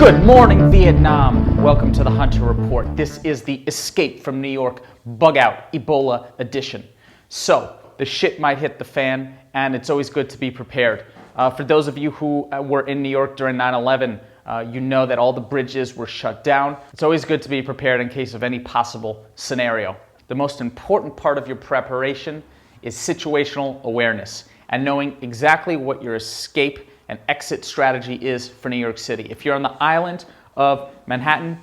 Good morning, Vietnam. Welcome to the Hunter Report. This is the Escape from New York Bug Out Ebola edition. So, the shit might hit the fan, and it's always good to be prepared. For those of you who were in New York during 9/11, you know that all the bridges were shut down. It's always good to be prepared in case of any possible scenario. The most important part of your preparation is situational awareness and knowing exactly what your escape and exit strategy is for New York City. If you're on the island of Manhattan,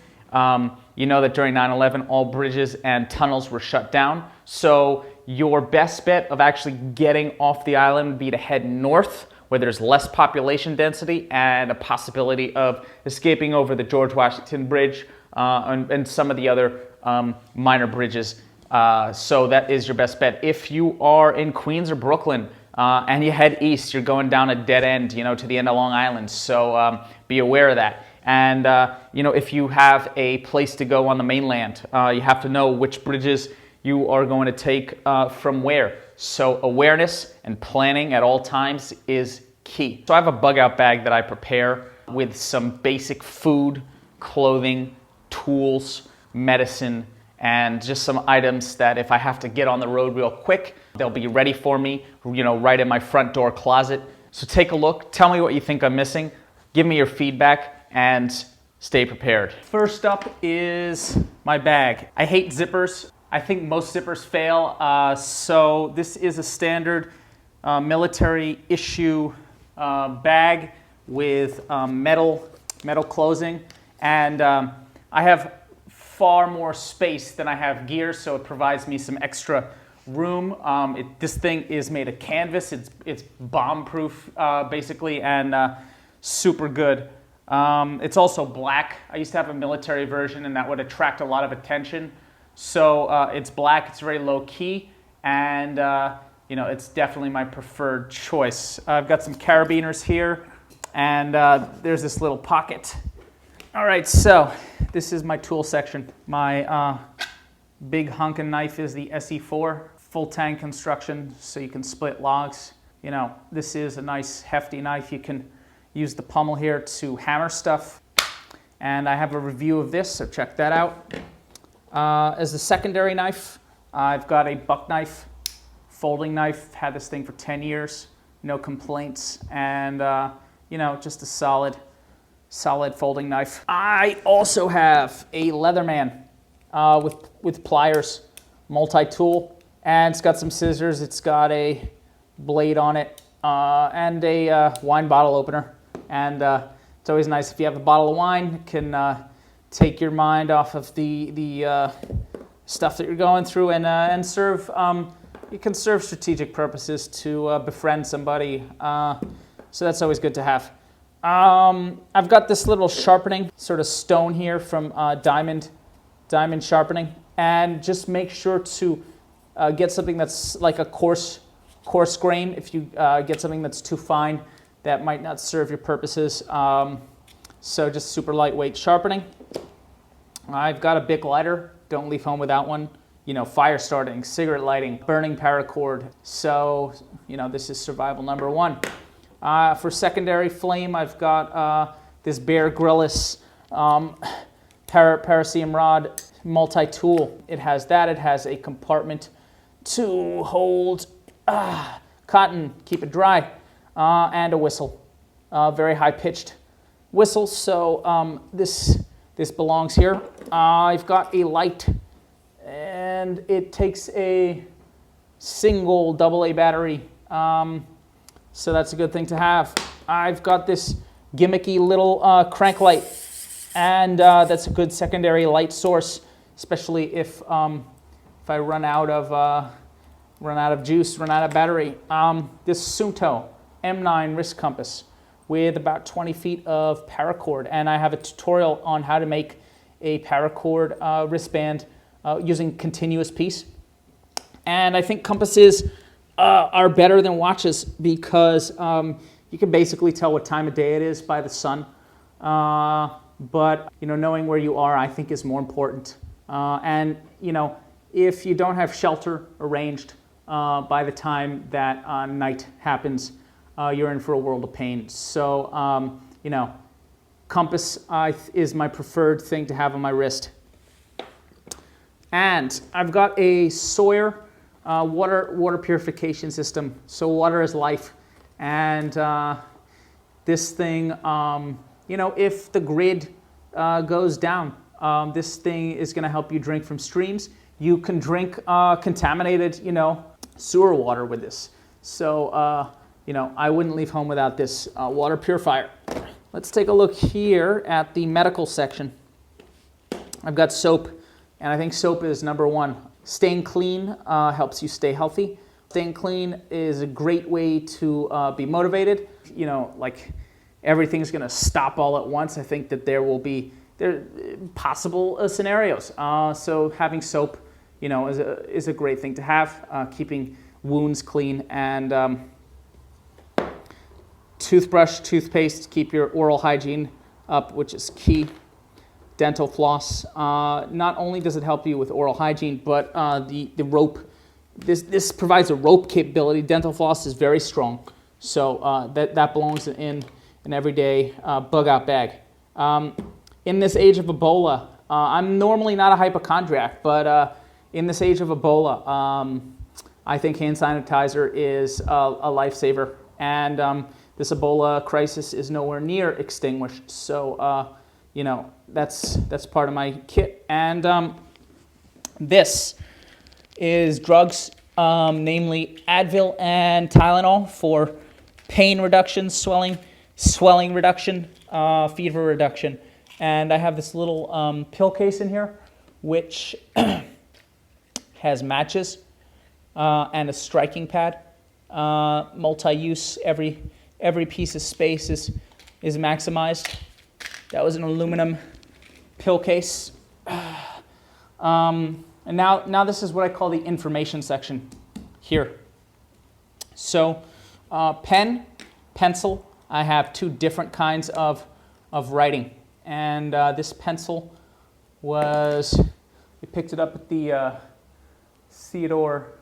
you know that during 9/11 all bridges and tunnels were shut down. So your best bet of actually getting off the island would be to head north, where there's less population density and a possibility of escaping over the George Washington Bridge and some of the other minor bridges. So that is your best bet. If you are in Queens or Brooklyn, and you head east, you're going down a dead end, to the end of Long Island. So be aware of that. And, if you have a place to go on the mainland, you have to know which bridges you are going to take from where. So awareness and planning at all times is key. So I have a bug out bag that I prepare with some basic food, clothing, tools, medicine, and just some items that if I have to get on the road real quick, they'll be ready for me, right in my front door closet. So take a look, tell me what you think I'm missing, give me your feedback, and stay prepared. First up is my bag. I hate zippers. I think most zippers fail. So this is a standard military issue bag with metal closing, and I have far more space than I have gear, so it provides me some extra room. This thing is made of canvas. It's bomb-proof, basically, and super good. It's also black. I used to have a military version, and that would attract a lot of attention. So it's black. It's very low-key, and it's definitely my preferred choice. I've got some carabiners here, and there's this little pocket. All right, so this is my tool section. My big honkin' knife is the SE4, full tang construction, so you can split logs. This is a nice hefty knife. You can use the pommel here to hammer stuff. And I have a review of this, so check that out. As a secondary knife, I've got a buck knife, folding knife. Had this thing for 10 years, no complaints, and just a solid folding knife. I also have a Leatherman with pliers, multi-tool, and it's got some scissors. It's got a blade on it and a wine bottle opener. And it's always nice if you have a bottle of wine. It can take your mind off of the stuff that you're going through and serve. It can serve strategic purposes to befriend somebody. So that's always good to have. I've got this little sharpening sort of stone here from diamond sharpening, and just make sure to get something that's like a coarse grain. If you get something that's too fine, that might not serve your purposes. So just super lightweight sharpening. I've got a Bic lighter. Don't leave home without one. Fire starting, cigarette lighting, burning paracord. So this is survival number one. For secondary flame, I've got this Bear Grylls paraceum rod multi-tool. It has that. It has a compartment to hold cotton, keep it dry, and a whistle, very high-pitched whistle. So this belongs here. I've got a light, and it takes a single AA battery. So that's a good thing to have. I've got this gimmicky little crank light, and that's a good secondary light source, especially if I run out of juice, run out of battery. This Suunto M9 wrist compass with about 20 feet of paracord, and I have a tutorial on how to make a paracord wristband using continuous piece. And I think compasses are better than watches because you can basically tell what time of day it is by the sun. But knowing where you are, I think, is more important. And if you don't have shelter arranged by the time that night happens, you're in for a world of pain. So Compass is my preferred thing to have on my wrist. And I've got a Sawyer water purification system. So water is life. And this thing, you know, if the grid goes down, this thing is going to help you drink from streams. You can drink contaminated, you know, sewer water with this. So, you know, I wouldn't leave home without this water purifier. Let's take a look here at the medical section. I've got soap, and I think soap is number one. Staying clean helps you stay healthy. Staying clean is a great way to be motivated. You know, like everything's going to stop all at once. I think that there possible scenarios. So having soap, you know, is a great thing to have. Keeping wounds clean, and toothbrush, toothpaste, keep your oral hygiene up, which is key. Dental floss. Not only does it help you with oral hygiene, but the rope. This provides a rope capability. Dental floss is very strong, so that belongs in an everyday bug out bag. In this age of Ebola, I'm normally not a hypochondriac, but in this age of Ebola, I think hand sanitizer is a lifesaver, and this Ebola crisis is nowhere near extinguished. So, you know, that's part of my kit. And this is drugs, namely Advil and Tylenol for pain reduction, swelling reduction, fever reduction. And I have this little pill case in here, which has matches and a striking pad. Multi-use, every piece of space is maximized. That was an aluminum pill case. And now this is what I call the information section here. So pen, pencil, I have two different kinds of writing. And this pencil we picked it up at the Theodore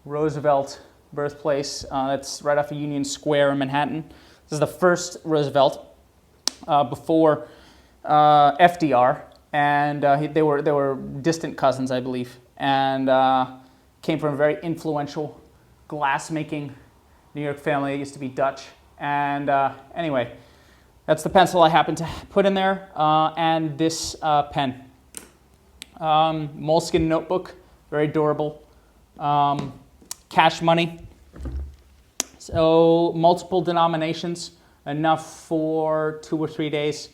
Roosevelt birthplace. That's right off of Union Square in Manhattan. This is the first Roosevelt before FDR, and they were distant cousins, I believe, and came from a very influential glass-making New York family. It used to be Dutch, and anyway, that's the pencil I happened to put in there, and this pen. Moleskin notebook, very durable. Cash money. So multiple denominations, enough for 2 or 3 days.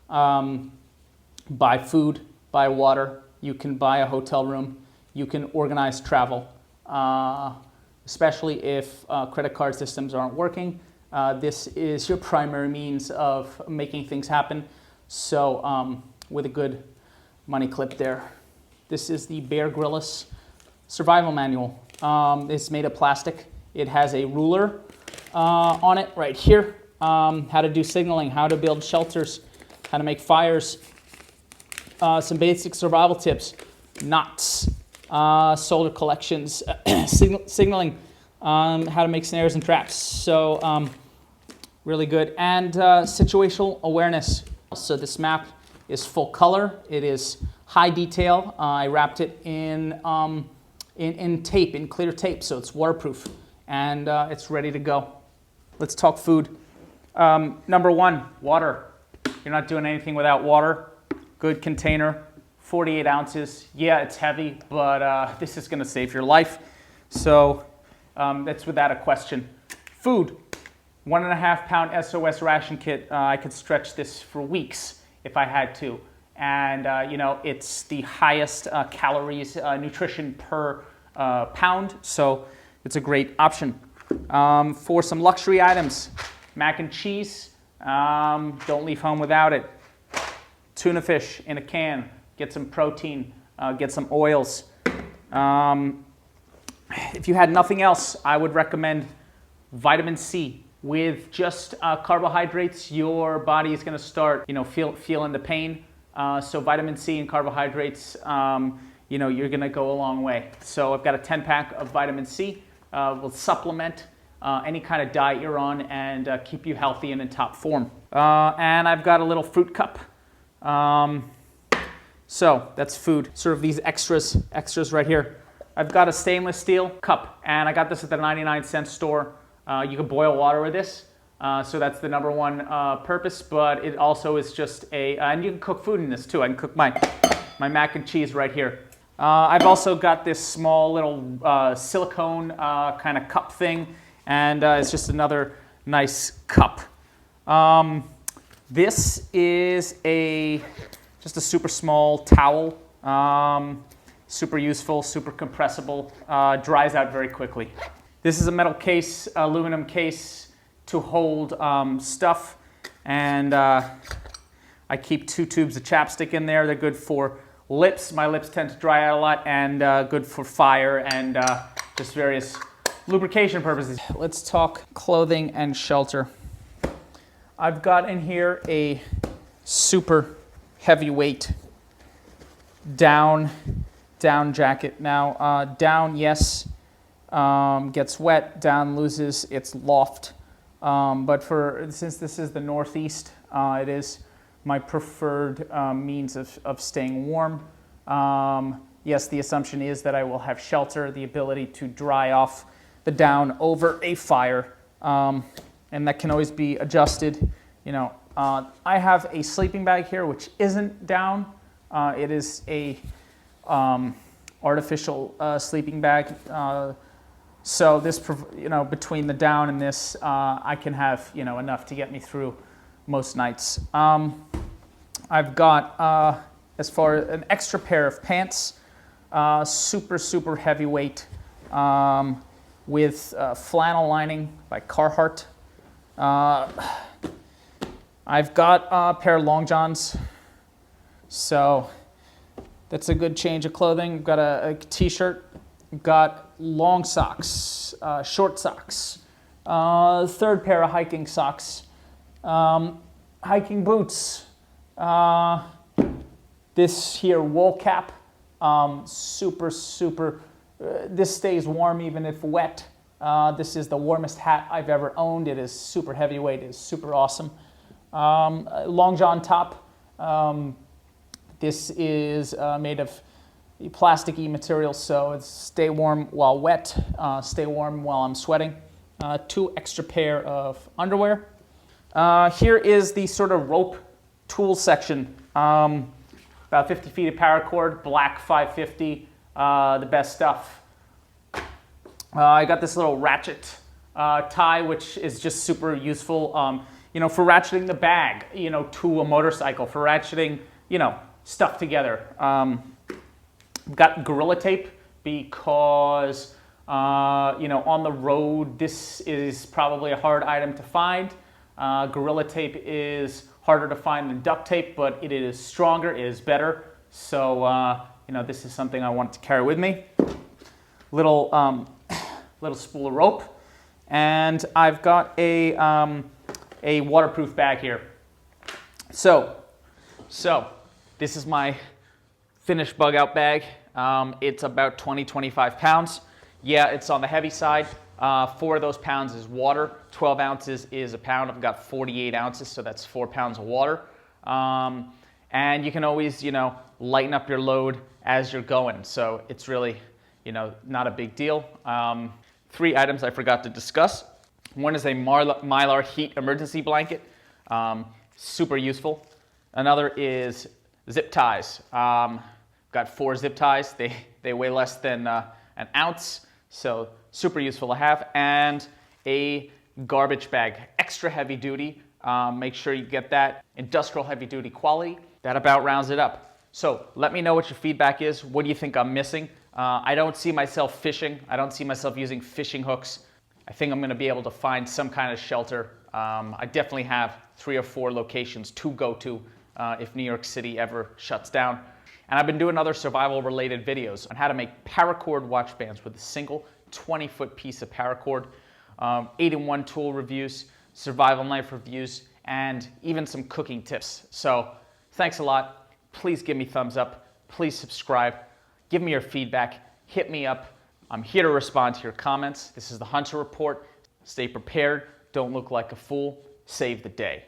Buy food, buy water. You can buy a hotel room. You can organize travel, especially if credit card systems aren't working. This is your primary means of making things happen. So with a good money clip there. This is the Bear Grylls survival manual. It's made of plastic. It has a ruler on it right here. How to do signaling, how to build shelters, how to make fires, some basic survival tips, knots, soldier collections, signaling, how to make snares and traps. So really good. And situational awareness. So this map is full color. It is high detail. I wrapped it in tape, in clear tape, so it's waterproof, and it's ready to go. Let's talk food. Number one, water. You're not doing anything without water. Good container, 48 ounces. Yeah, it's heavy, but this is gonna save your life. So that's without a question. Food, 1.5 pound SOS ration kit. I could stretch this for weeks if I had to. And you know, it's the highest calories, nutrition per pound, so it's a great option. For some luxury items, mac and cheese, don't leave home without it. Tuna fish in a can, get some protein, get some oils. If you had nothing else, I would recommend vitamin C. With just carbohydrates, your body is going to start, you know, feeling the pain. So vitamin C and carbohydrates, you know, you're going to go a long way. So I've got a 10-pack of vitamin C. We'll supplement any kind of diet you're on and keep you healthy and in top form. And I've got a little fruit cup. So that's food. Sort of these extras right here. I've got a stainless steel cup, and I got this at the 99-cent store. You can boil water with this, so that's the number one purpose, but it also is just and you can cook food in this too. I can cook my mac and cheese right here. I've also got this small little silicone kind of cup thing, and it's just another nice cup. This is just a super small towel, super useful, super compressible, dries out very quickly. This is a metal case, aluminum case to hold stuff, and I keep 2 tubes of chapstick in there. They're good for lips. My lips tend to dry out a lot, and good for fire and just various lubrication purposes. Let's talk clothing and shelter. I've got in here a super heavyweight down jacket. Now, down, yes, gets wet. Down loses its loft. But since this is the Northeast, it is my preferred means of staying warm. Yes, the assumption is that I will have shelter, the ability to dry off the down over a fire, and that can always be adjusted. I have a sleeping bag here, which isn't down. It is a artificial sleeping bag. So this, between the down and this, I can have, enough to get me through most nights. I've got, as far as an extra pair of pants, super heavyweight, with flannel lining by Carhartt. I've got a pair of long johns, so that's a good change of clothing. I've got a t-shirt, I've got long socks, short socks, third pair of hiking socks, hiking boots, this here wool cap, super, this stays warm even if wet. This is the warmest hat I've ever owned. It is super heavyweight, it is super awesome. Long john top. This is made of plasticky material, so it's stay warm while wet, stay warm while I'm sweating. 2 extra pair of underwear. Here is the sort of rope tool section. About 50 feet of paracord, black 550, the best stuff. I got this little ratchet tie, which is just super useful. For ratcheting the bag, to a motorcycle, for ratcheting, stuff together. I've got Gorilla Tape because, on the road, this is probably a hard item to find. Gorilla Tape is harder to find than duct tape, but it is stronger, it is better. So, this is something I wanted to carry with me. Little spool of rope. And I've got a waterproof bag here. So this is my finished bug out bag. It's about 25 pounds. Yeah, it's on the heavy side. 4 of those pounds is water. 12 ounces is a pound. I've got 48 ounces, so that's 4 pounds of water. And you can always, lighten up your load as you're going. So it's really, not a big deal. 3 items I forgot to discuss. One is a Mylar heat emergency blanket, super useful. Another is zip ties. Got 4 zip ties. They weigh less than an ounce, so super useful to have. And a garbage bag, extra heavy duty. Make sure you get that industrial heavy duty quality. That about rounds it up. So let me know what your feedback is. What do you think I'm missing? I don't see myself fishing. I don't see myself using fishing hooks. I think I'm going to be able to find some kind of shelter. I definitely have 3 or 4 locations to go to if New York City ever shuts down. And I've been doing other survival-related videos on how to make paracord watch bands with a single 20-foot piece of paracord, 8-in-1 tool reviews, survival knife reviews, and even some cooking tips. So thanks a lot. Please give me thumbs up. Please subscribe. Give me your feedback. Hit me up. I'm here to respond to your comments. This is the Hunter Report. Stay prepared, don't look like a fool, save the day.